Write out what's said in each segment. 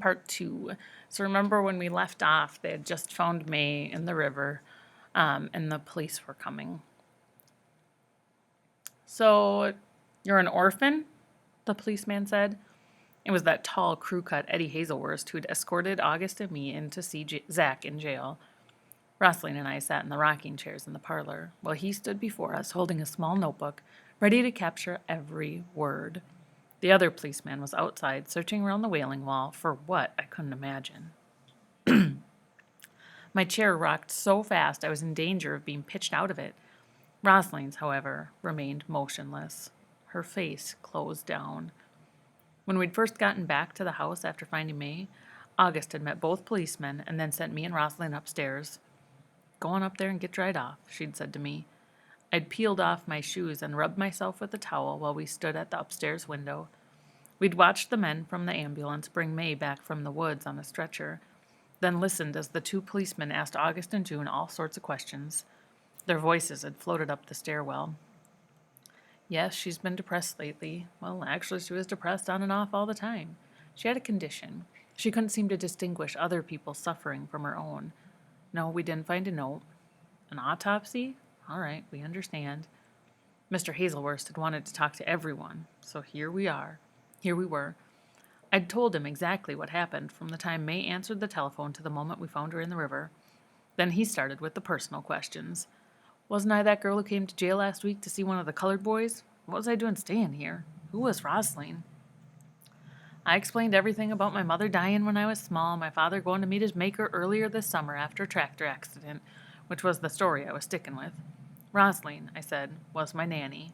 Part 2. So remember when we left off, they had just found May in the river, and the police were coming. So, you're an orphan? The policeman said. It was that tall, crew-cut Eddie Hazelworst who'd escorted August and me in to see Zach in jail. Rosalind and I sat in the rocking chairs in the parlor, while he stood before us holding a small notebook, ready to capture every word. The other policeman was outside, searching around the wailing wall for what I couldn't imagine. My chair rocked so fast I was in danger of being pitched out of it. Rosalind's, however, remained motionless. Her face closed down. When we'd first gotten back to the house after finding May, August had met both policemen and then sent me and Rosalind upstairs. "Go on up there and get dried off," she'd said to me. I'd peeled off my shoes and rubbed myself with a towel while we stood at the upstairs window. We'd watched the men from the ambulance bring May back from the woods on a stretcher, then listened as the two policemen asked August and June all sorts of questions. Their voices had floated up the stairwell. Yes, she's been depressed lately. Well, actually, she was depressed on and off all the time. She had a condition. She couldn't seem to distinguish other people's suffering from her own. No, we didn't find a note. An autopsy? All right, we understand. Mr. Hazelworst had wanted to talk to everyone, so here we were. I'd told him exactly what happened from the time May answered the telephone to the moment we found her in the river. Then he started with the personal questions. Wasn't I that girl who came to jail last week to see one of the colored boys? What was I doing staying here? Who was Rosalind? I explained everything about my mother dying when I was small, my father going to meet his maker earlier this summer after a tractor accident, which was the story I was sticking with. Rosalind, I said, was my nanny.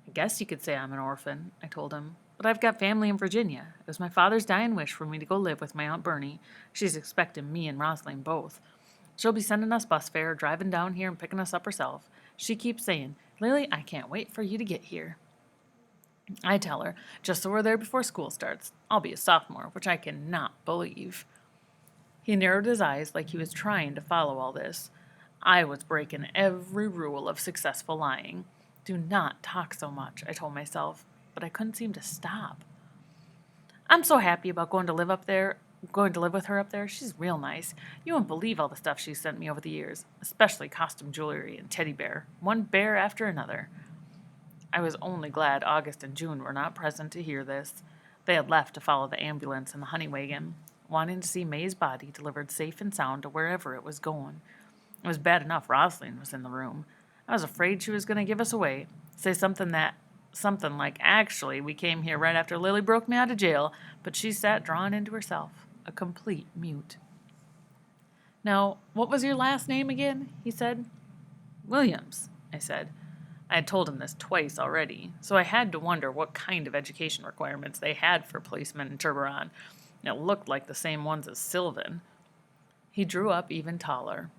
I guess you could say I'm an orphan, I told him. But I've got family in Virginia. It was my father's dying wish for me to go live with my Aunt Bernie. She's expecting me and Rosalind both. She'll be sending us bus fare, driving down here and picking us up herself. She keeps saying, "Lily, I can't wait for you to get here." I tell her, just so we're there before school starts. I'll be a sophomore, which I cannot believe. He narrowed his eyes like he was trying to follow all this. I was breaking every rule of successful lying. Do not talk so much, I told myself, but I couldn't seem to stop. I'm so happy about going to live with her up there. She's real nice. You won't believe all the stuff she's sent me over the years, especially costume jewelry and teddy bear, one bear after another. I was only glad August and June were not present to hear this. They had left to follow the ambulance and the honey wagon, wanting to see May's body delivered safe and sound to wherever it was going. It was bad enough Rosalind was in the room. I was afraid she was going to give us away, say something like, "Actually, we came here right after Lily broke me out of jail," but she sat drawn into herself, a complete mute. "Now, what was your last name again?" he said. "Williams," I said. I had told him this twice already, so I had to wonder what kind of education requirements they had for policemen in Tiburon. It looked like the same ones as Sylvan. He drew up even taller.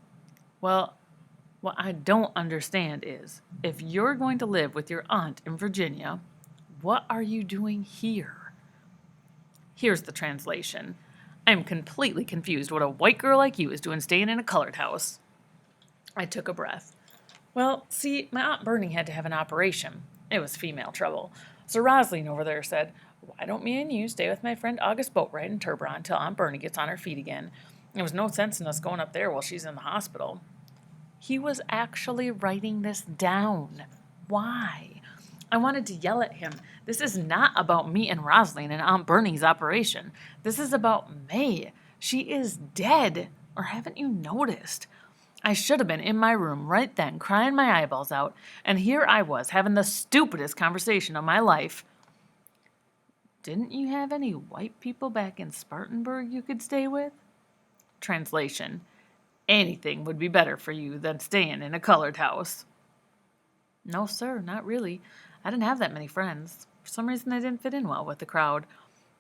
"Well, what I don't understand is, if you're going to live with your aunt in Virginia, what are you doing here?" Here's the translation. I am completely confused what a white girl like you is doing staying in a colored house. I took a breath. Well, see, my Aunt Bernie had to have an operation. It was female trouble. So Rosalind over there said, "Why don't me and you stay with my friend August Boatwright in Tiburon until Aunt Bernie gets on her feet again? There was no sense in us going up there while she's in the hospital." He was actually writing this down. Why? I wanted to yell at him. This is not about me and Rosalind and Aunt Bernie's operation. This is about May. She is dead. Or haven't you noticed? I should have been in my room right then, crying my eyeballs out, and here I was having the stupidest conversation of my life. "Didn't you have any white people back in Spartanburg you could stay with?" Translation. Anything would be better for you than staying in a colored house. "No, sir, not really. I didn't have that many friends. For some reason I didn't fit in well with the crowd.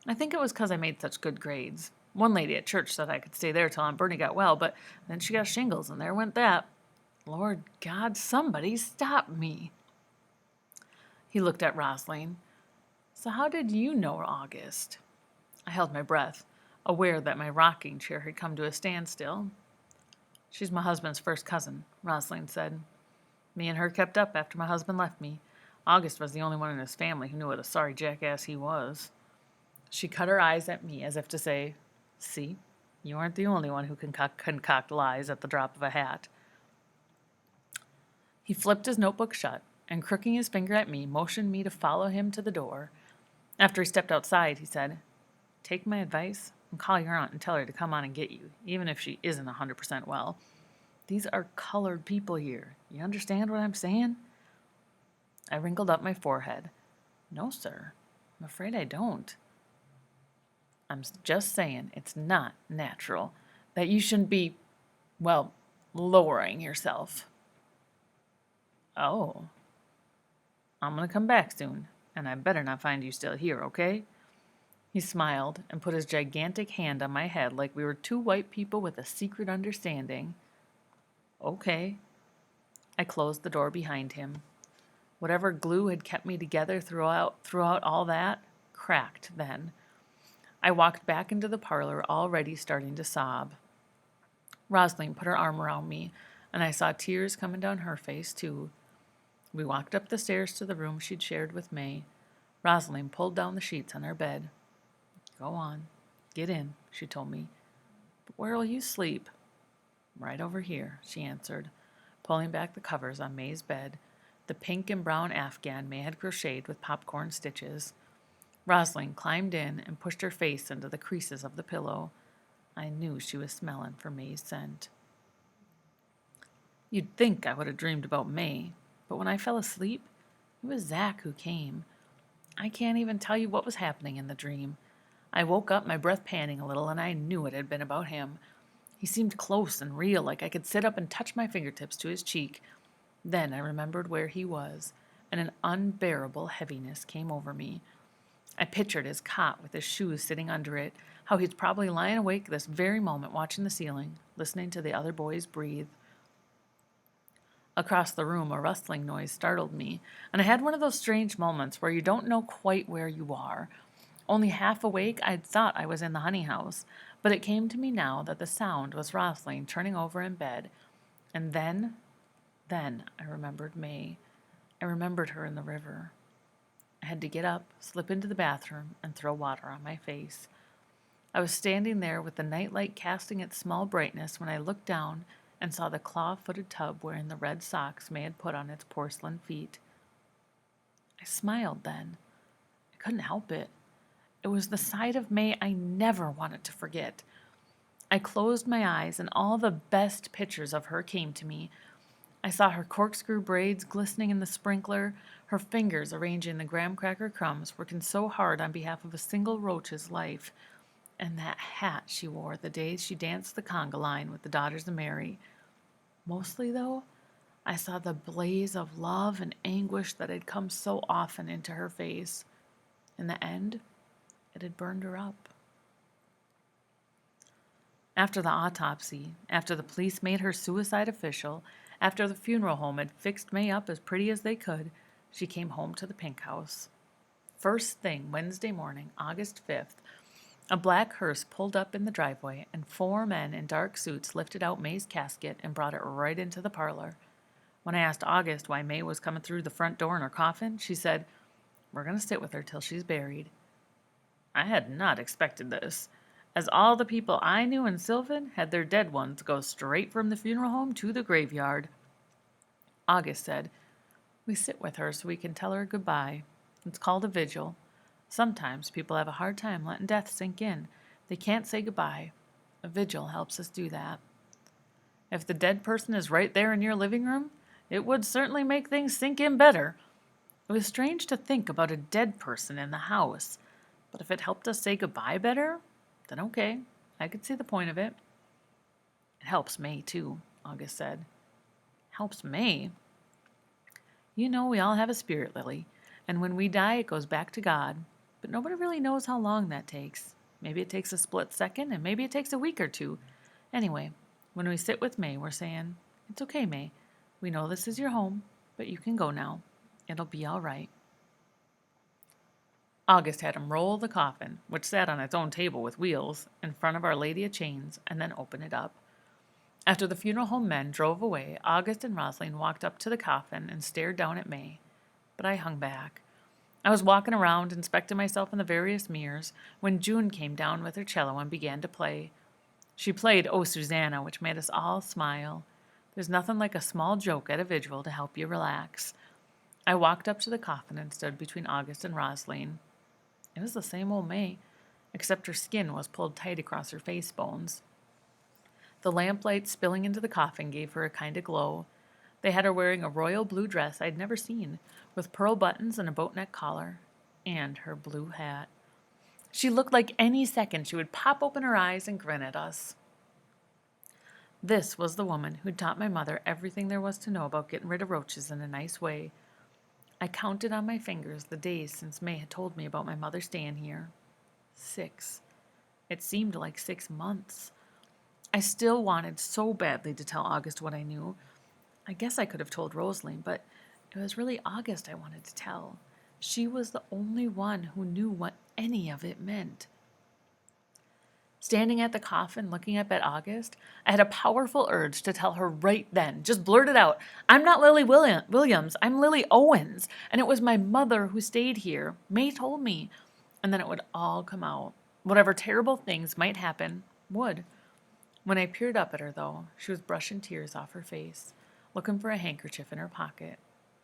I think it was because I made such good grades. One lady at church said I could stay there till Aunt Bernie got well, but then she got shingles, and there went that. Lord God, somebody stop me." He looked at Rosalind. "So how did you know August?" I held my breath, aware that my rocking chair had come to a standstill. "She's my husband's first cousin," Rosalind said. "Me and her kept up after my husband left me. August was the only one in his family who knew what a sorry jackass he was." She cut her eyes at me as if to say, "See, you aren't the only one who can concoct lies at the drop of a hat." He flipped his notebook shut and, crooking his finger at me, motioned me to follow him to the door. After he stepped outside, he said, "Take my advice and call your aunt and tell her to come on and get you, even if she isn't 100% well. These are colored people here. You understand what I'm saying?" I wrinkled up my forehead. "No, sir. I'm afraid I don't." "I'm just saying it's not natural. That you shouldn't be, well, lowering yourself." "Oh. I'm gonna come back soon, and I better not find you still here, okay?" He smiled and put his gigantic hand on my head like we were two white people with a secret understanding. "Okay." I closed the door behind him. Whatever glue had kept me together throughout all that cracked then. I walked back into the parlor, already starting to sob. Rosalind put her arm around me, and I saw tears coming down her face, too. We walked up the stairs to the room she'd shared with May. Rosalind pulled down the sheets on her bed. "Go on. Get in," she told me. "But where'll you sleep?" "Right over here," she answered, pulling back the covers on May's bed, the pink and brown afghan May had crocheted with popcorn stitches. Rosalind climbed in and pushed her face into the creases of the pillow. I knew she was smelling for May's scent. You'd think I would have dreamed about May, but when I fell asleep, it was Zach who came. I can't even tell you what was happening in the dream. I woke up, my breath panting a little, and I knew it had been about him. He seemed close and real, like I could sit up and touch my fingertips to his cheek. Then I remembered where he was, and an unbearable heaviness came over me. I pictured his cot with his shoes sitting under it, how he's probably lying awake this very moment watching the ceiling, listening to the other boys breathe. Across the room, a rustling noise startled me, and I had one of those strange moments where you don't know quite where you are. Only half awake, I'd thought I was in the honey house, but it came to me now that the sound was Rosalind turning over in bed. And then I remembered May. I remembered her in the river. I had to get up, slip into the bathroom, and throw water on my face. I was standing there with the nightlight casting its small brightness when I looked down and saw the claw-footed tub wearing the red socks May had put on its porcelain feet. I smiled then. I couldn't help it. It was the side of May I never wanted to forget. I closed my eyes, and all the best pictures of her came to me. I saw her corkscrew braids glistening in the sprinkler, her fingers arranging the graham cracker crumbs, working so hard on behalf of a single roach's life, and that hat she wore the days she danced the conga line with the Daughters of Mary. Mostly, though, I saw the blaze of love and anguish that had come so often into her face. In the end, it had burned her up. After the autopsy, after the police made her suicide official, after the funeral home had fixed May up as pretty as they could, she came home to the pink house. First thing Wednesday morning, August 5th, a black hearse pulled up in the driveway, and 4 men in dark suits lifted out May's casket and brought it right into the parlor. When I asked August why May was coming through the front door in her coffin, she said, "We're going to sit with her till she's buried." I had not expected this, as all the people I knew in Sylvan had their dead ones go straight from the funeral home to the graveyard. August said, "We sit with her so we can tell her goodbye. It's called a vigil. Sometimes people have a hard time letting death sink in. They can't say goodbye. A vigil helps us do that." If the dead person is right there in your living room, it would certainly make things sink in better. It was strange to think about a dead person in the house, but if it helped us say goodbye better, then okay, I could see the point of it. "It helps May, too," August said. "Helps May?" "You know we all have a spirit, Lily, and when we die it goes back to God, but nobody really knows how long that takes. Maybe it takes a split second, and maybe it takes a week or two. Anyway, when we sit with May, we're saying, 'It's okay, May. We know this is your home, but you can go now. It'll be all right.'" August had him roll the coffin, which sat on its own table with wheels, in front of Our Lady of Chains, and then open it up. After the funeral home men drove away, August and Rosalind walked up to the coffin and stared down at May, but I hung back. I was walking around, inspecting myself in the various mirrors, when June came down with her cello and began to play. She played "Oh, Susanna," which made us all smile. There's nothing like a small joke at a vigil to help you relax. I walked up to the coffin and stood between August and Rosaline. It was the same old May, except her skin was pulled tight across her face bones. The lamplight spilling into the coffin gave her a kind of glow. They had her wearing a royal blue dress I'd never seen, with pearl buttons and a boat-neck collar, and her blue hat. She looked like any second she would pop open her eyes and grin at us. This was the woman who'd taught my mother everything there was to know about getting rid of roaches in a nice way. I counted on my fingers the days since May had told me about my mother staying here. 6. It seemed like 6 months. I still wanted so badly to tell August what I knew. I guess I could have told Rosaline, but it was really August I wanted to tell. She was the only one who knew what any of it meant. Standing at the coffin, looking up at August, I had a powerful urge to tell her right then, just blurt it out. I'm not Lily Williams, I'm Lily Owens, and it was my mother who stayed here. May told me. And then it would all come out. Whatever terrible things might happen, would. When I peered up at her, though, she was brushing tears off her face, looking for a handkerchief in her pocket,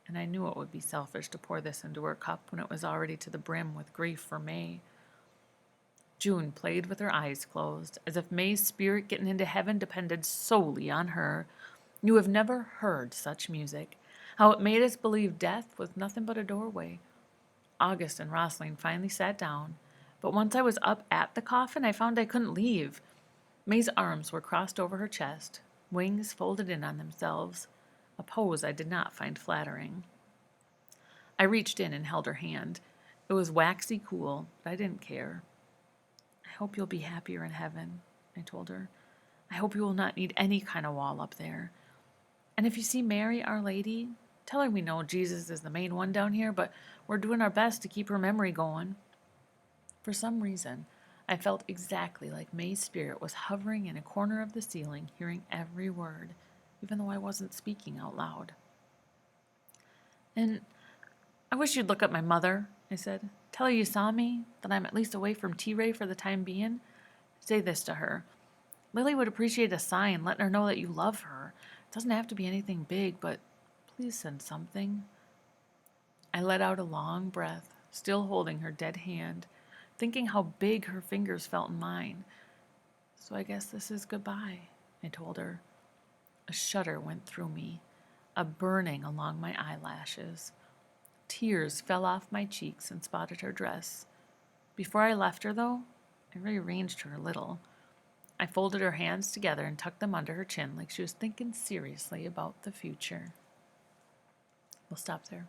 and I knew it would be selfish to pour this into her cup when it was already to the brim with grief for May. June played with her eyes closed, as if May's spirit getting into heaven depended solely on her. You have never heard such music. How it made us believe death was nothing but a doorway. August and Rosaline finally sat down, but once I was up at the coffin, I found I couldn't leave. May's arms were crossed over her chest, wings folded in on themselves, a pose I did not find flattering. I reached in and held her hand. It was waxy cool, but I didn't care. I hope you'll be happier in heaven, I told her. I hope you will not need any kind of wall up there. And if you see Mary, Our Lady, tell her we know Jesus is the main one down here, but we're doing our best to keep her memory going. For some reason, I felt exactly like May's spirit was hovering in a corner of the ceiling, hearing every word, even though I wasn't speaking out loud. And I wish you'd look at my mother, I said. Tell her you saw me, that I'm at least away from T-Ray for the time being. Say this to her. Lily would appreciate a sign letting her know that you love her. It doesn't have to be anything big, but please send something. I let out a long breath, still holding her dead hand, thinking how big her fingers felt in mine. So I guess this is goodbye, I told her. A shudder went through me, a burning along my eyelashes. Tears fell off my cheeks and spotted her dress. Before I left her, though, I rearranged her a little. I folded her hands together and tucked them under her chin like she was thinking seriously about the future. We'll stop there.